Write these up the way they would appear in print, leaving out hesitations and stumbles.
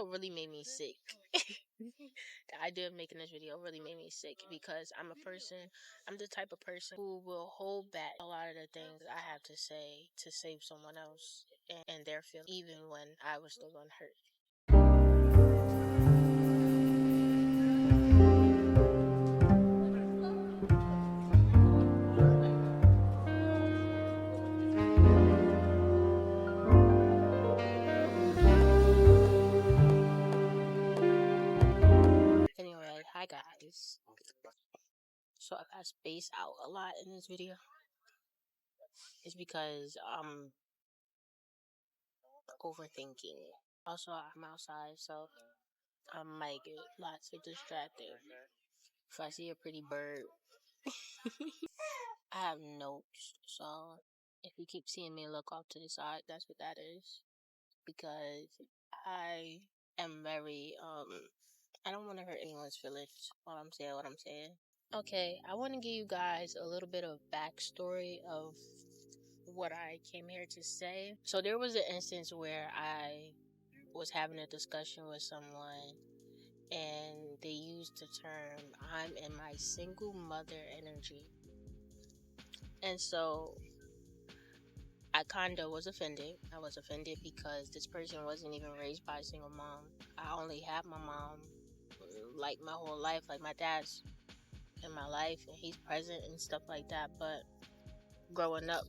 video really made me sick. The idea of making this video really made me sick because I'm the type of person who will hold back a lot of the things I have to say to save someone else and their feelings, even when I was the one hurt. Anyway, hi guys. So if I space out a lot in this video, it's because I'm overthinking. Also, I'm outside, so I might get lots of distracted. If I see a pretty bird, I have notes, so if you keep seeing me look off to the side, that's what that is. Because I am very, I don't want to hurt anyone's feelings while I'm saying what I'm saying. Okay, I want to give you guys a little bit of backstory of what I came here to say. So there was an instance where I was having a discussion with someone and they used the term, I'm in my single mother energy. And so I kinda was offended. I was offended because this person wasn't even raised by a single mom. I only had my mom like my whole life. Like my dad's in my life and he's present and stuff like that. But growing up,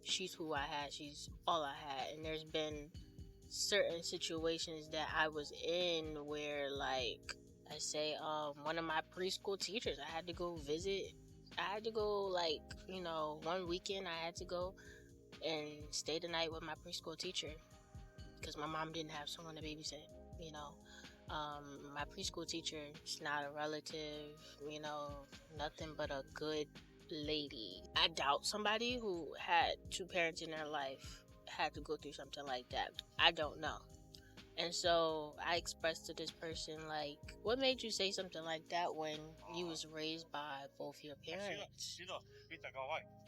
she's who I had. She's all I had. And there's been certain situations that I was in where, like, I say, one of my preschool teachers, I had to go visit. I had to go, like, one weekend I had to go and stay the night with my preschool teacher because my mom didn't have someone to babysit, you know. My preschool teacher is not a relative, nothing but a good lady. I doubt somebody who had two parents in their life had to go through something like that. I don't know. And so I expressed to this person, like, what made you say something like that when you was raised by both your parents?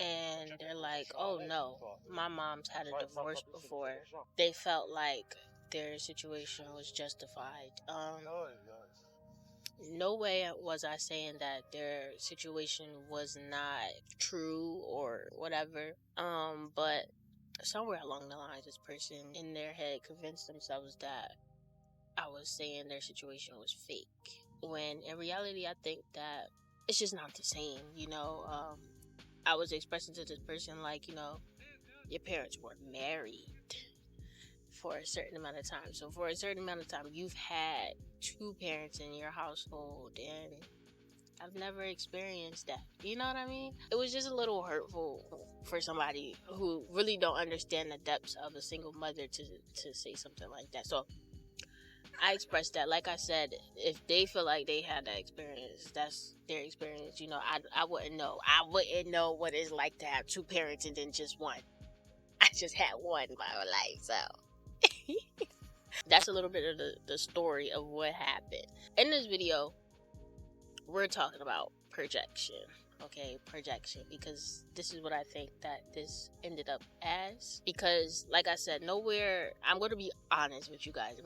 And they're like, oh no, my mom's had a divorce before. They felt like their situation was justified. No way was I saying that their situation was not true or whatever. But somewhere along the lines, this person in their head convinced themselves that I was saying their situation was fake. When in reality, I think that it's just not the same, I was expressing to this person, like, your parents were married for a certain amount of time. So for a certain amount of time, you've had two parents in your household, and I've never experienced that. You know what I mean? It was just a little hurtful for somebody who really don't understand the depths of a single mother to say something like that. So I expressed that. Like I said, if they feel like they had that experience, that's their experience. I wouldn't know. I wouldn't know what it's like to have two parents and then just one. I just had one my whole life, so that's a little bit of the story of what happened. In this video, we're talking about projection. Okay, projection, because this is what I think that this ended up as. Because, like I said, I'm going to be honest with you guys.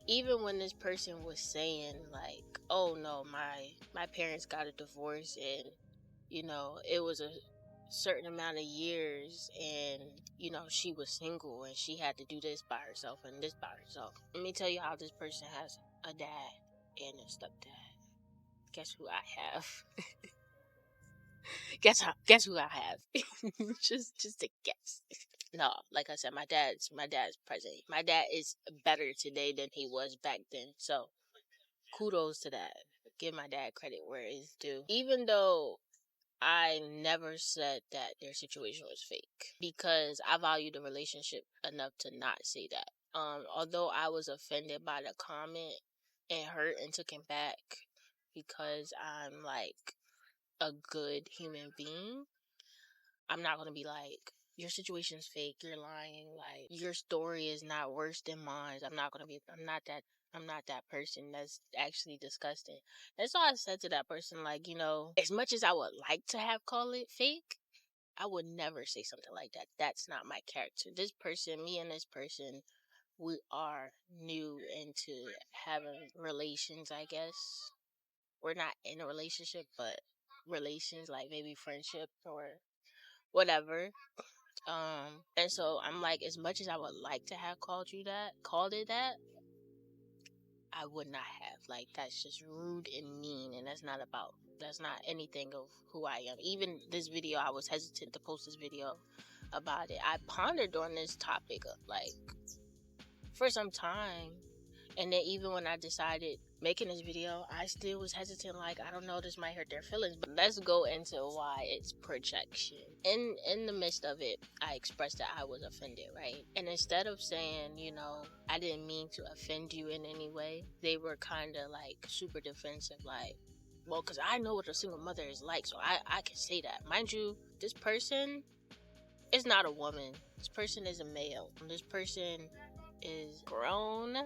Even when this person was saying, like, oh no, my parents got a divorce and, it was a certain amount of years and, she was single and she had to do this by herself and this by herself. Let me tell you how this person has a dad and a stepdad. Guess who I have? Guess who I have? just a guess. No, like I said, my dad's present. My dad is better today than he was back then. So kudos to that. Give my dad credit where it's due. Even though I never said that their situation was fake, because I value the relationship enough to not say that. Although I was offended by the comment and hurt and took it back because I'm like a good human being, I'm not gonna be like, your situation's fake, you're lying, like, your story is not worse than mine. I'm not that person. That's actually disgusting. That's all I said to that person, like, as much as I would like to have called it fake, I would never say something like that. That's not my character. Me and this person we are new into having relations, I guess. We're not in a relationship, but relations, like maybe friendship or whatever. And so I'm like, as much as I would like to have called it that, I would not have. Like, that's just rude and mean, and that's not anything of who I am. Even this video, I was hesitant to post this video about it. I pondered on this topic, like, for some time. And then even when I decided making this video, I still was hesitant, like, I don't know, this might hurt their feelings. But let's go into why it's projection. In the midst of it, I expressed that I was offended, right? And instead of saying, I didn't mean to offend you in any way, they were kind of like super defensive, like, well, because I know what a single mother is like, so I can say that. Mind you, this person is not a woman. This person is a male. This person is grown,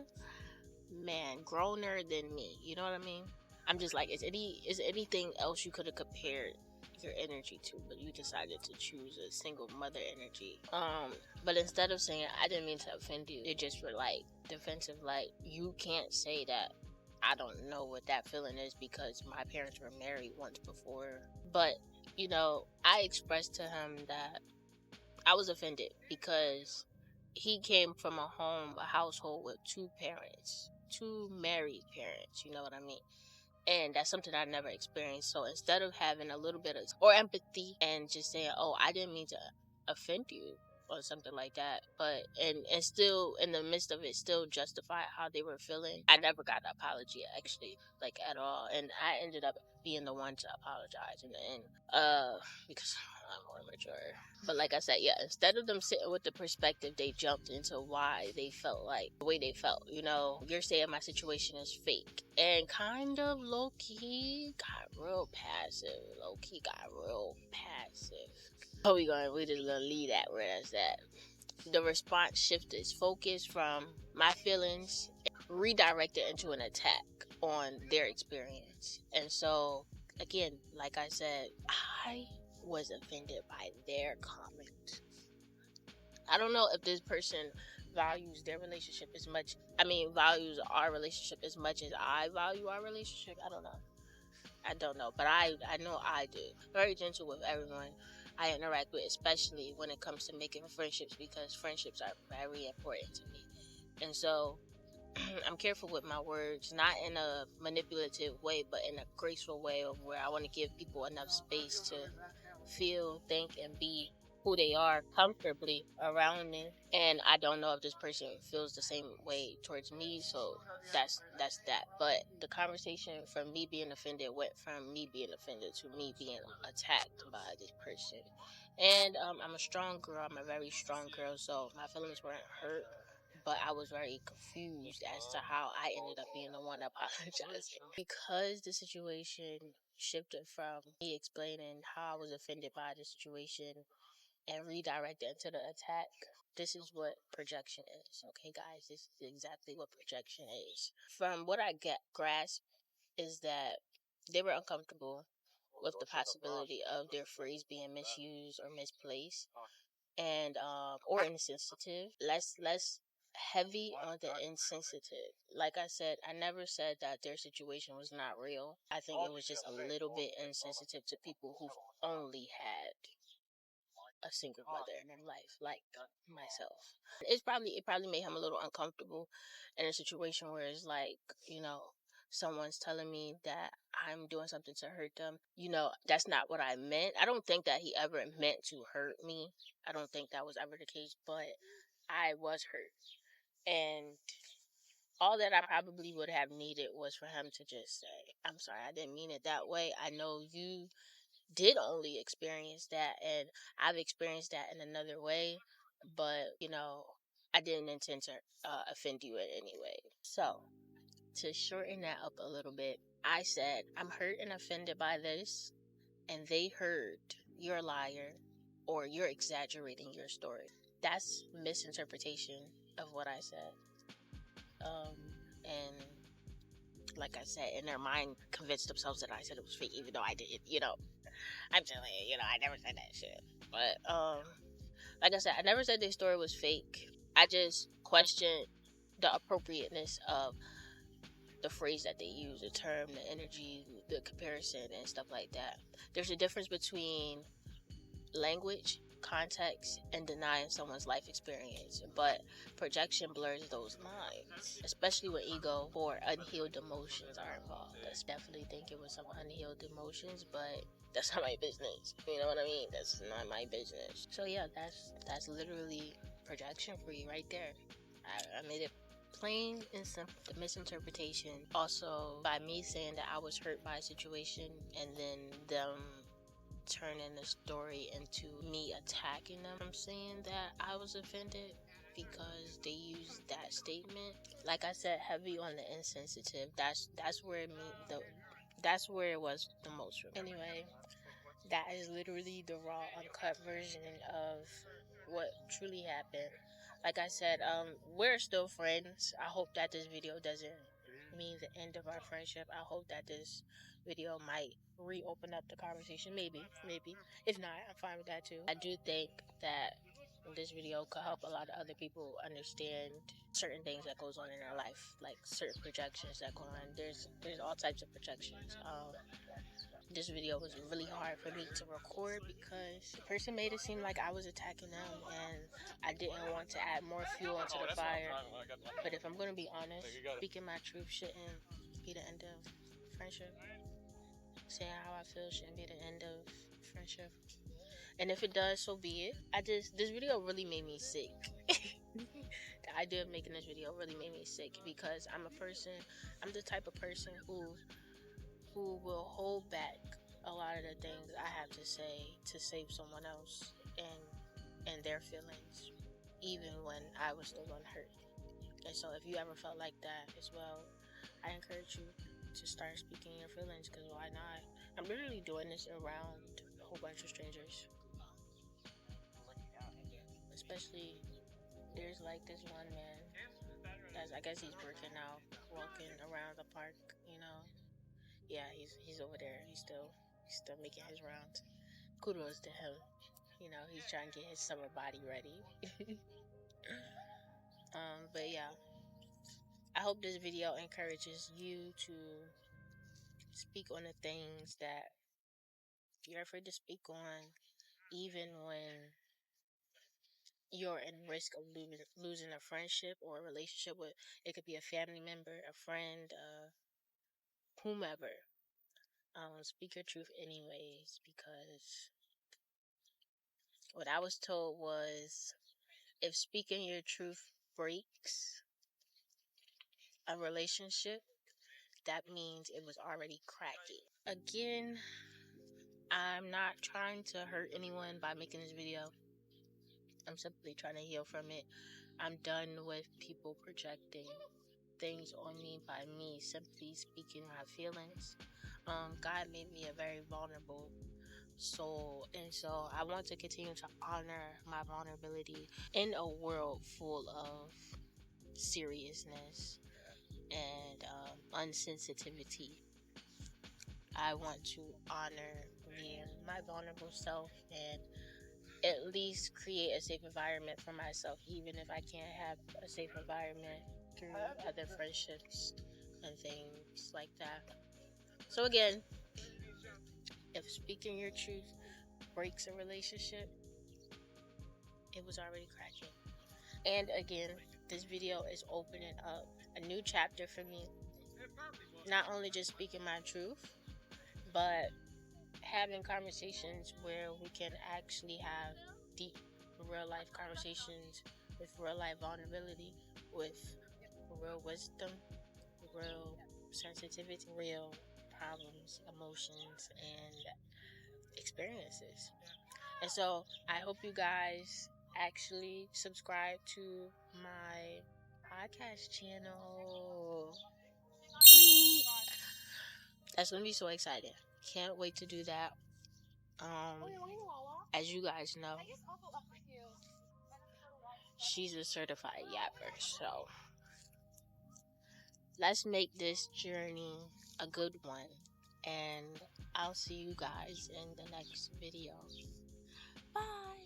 man, growner than me. You know what I mean? I'm just like, is anything else you could have compared your energy to, but you decided to choose a single mother energy. But instead of saying I didn't mean to offend you, they just were like defensive, like, you can't say that I don't know what that feeling is because my parents were married once before. But I expressed to him that I was offended because he came from a household with two parents, two married parents, you know what I mean? And that's something I never experienced. So instead of having a little bit of or empathy and just saying, oh, I didn't mean to offend you or something like that, but and still in the midst of it still justify how they were feeling, I never got an apology actually, like, at all. And I ended up being the one to apologize in the end, because I'm more mature. But like I said, yeah, instead of them sitting with the perspective, they jumped into why they felt like the way they felt. You're saying my situation is fake, and kind of low key got real passive. Low key got real passive. We just gonna leave that where that's at. The response shifted its focus from my feelings, redirected into an attack on their experience. And so, again, like I said, I was offended by their comment. I don't know if this person values their relationship values our relationship as much as I value our relationship. I don't know, but I know I do. Very gentle with everyone I interact with, especially when it comes to making friendships, because friendships are very important to me. And so I'm careful with my words, not in a manipulative way, but in a graceful way of where I want to give people enough space to feel, think, and be who they are comfortably around me. And I don't know if this person feels the same way towards me, so that's that. But the conversation from me being offended went from me being offended to me being attacked by this person. And I'm a strong girl. I'm a very strong girl, so my feelings weren't hurt, but I was very confused as to how I ended up being the one apologizing. Because the situation shifted from me explaining how I was offended by the situation and redirected into the attack. This is what projection is, okay, guys? This is exactly what projection is. From what I grasp is that they were uncomfortable with the possibility of their phrase being misused or misplaced, and or insensitive. Less heavy on the insensitive. Like I said, I never said that their situation was not real. I think it was just a little bit insensitive to people who've only had a single mother in their life, like myself. It probably made him a little uncomfortable in a situation where it's like, someone's telling me that I'm doing something to hurt them. That's not what I meant. I don't think that he ever meant to hurt me. I don't think that was ever the case, but I was hurt. And all that I probably would have needed was for him to just say, I'm sorry, I didn't mean it that way. I know you did only experience that, and I've experienced that in another way, but I didn't intend to offend you in any way. So to shorten that up a little bit, I said, I'm hurt and offended by this, and they heard you're a liar or you're exaggerating your story. That's misinterpretation of what I said. And like I said, in their mind convinced themselves that I said it was fake, even though I didn't. I'm telling you, I never said that shit. But like I said, I never said their story was fake. I just questioned the appropriateness of the phrase that they use, the term, the energy, the comparison, and stuff like that. There's a difference between language, context, and denying someone's life experience, but projection blurs those lines, especially when ego or unhealed emotions are involved. I definitely think it was some unhealed emotions, but that's not my business. You know what I mean? That's not my business. So yeah, that's literally projection for you right there. I made it plain and simple. The misinterpretation also by me saying that I was hurt by a situation and then them turning the story into me attacking them. I'm saying that I was offended because they used that statement. Like I said, heavy on the insensitive. That's where that's where it was the most. Anyway, that is literally the raw, uncut version of what truly happened. Like I said, we're still friends. I hope that this video doesn't mean the end of our friendship. I hope that this video might reopen up the conversation. Maybe. If not, I'm fine with that too. I do think that this video could help a lot of other people understand certain things that goes on in their life, like certain projections that go on. There's all types of projections. This video was really hard for me to record because the person made it seem like I was attacking them and I didn't want to add more fuel onto the fire. But if I'm going to be honest, speaking my truth shouldn't be the end of friendship. Saying how I feel shouldn't be the end of friendship. And if it does, so be it. This video really made me sick. The idea of making this video really made me sick because I'm the type of person who will hold back a lot of the things I have to say to save someone else and their feelings, even when I was the one hurt. And so if you ever felt like that as well, I encourage you to start speaking your feelings, because why not? I'm literally doing this around a whole bunch of strangers. Especially, there's like this one man that's, I guess he's working out, walking around the park, you know. Yeah, he's over there. He's still making his rounds. Kudos to him. You know, he's trying to get his summer body ready. But yeah, I hope this video encourages you to speak on the things that you're afraid to speak on, even when you're in risk of losing a friendship or a relationship with. It could be a family member, a friend, whomever. Speak your truth anyways, because what I was told was, if speaking your truth breaks a relationship, that means it was already cracking. Again, I'm not trying to hurt anyone by making this video. I'm simply trying to heal from it. I'm done with people projecting things on me by me simply speaking my feelings. God made me a very vulnerable soul, and so I want to continue to honor my vulnerability in a world full of seriousness and unsensitivity. I want to honor me and my vulnerable self and at least create a safe environment for myself, even if I can't have a safe environment through other friendships and things like that. So again, if speaking your truth breaks a relationship, it was already cracking. And again, this video is opening up a new chapter for me. Not only just speaking my truth, but having conversations where we can actually have deep, real life conversations with real life vulnerability, with real wisdom, real sensitivity, real problems, emotions, and experiences. And so I hope you guys actually subscribe to my podcast channel. That's gonna be so exciting. Can't wait to do that. As you guys know, she's a certified yapper, so let's make this journey a good one, and I'll see you guys in the next video. Bye.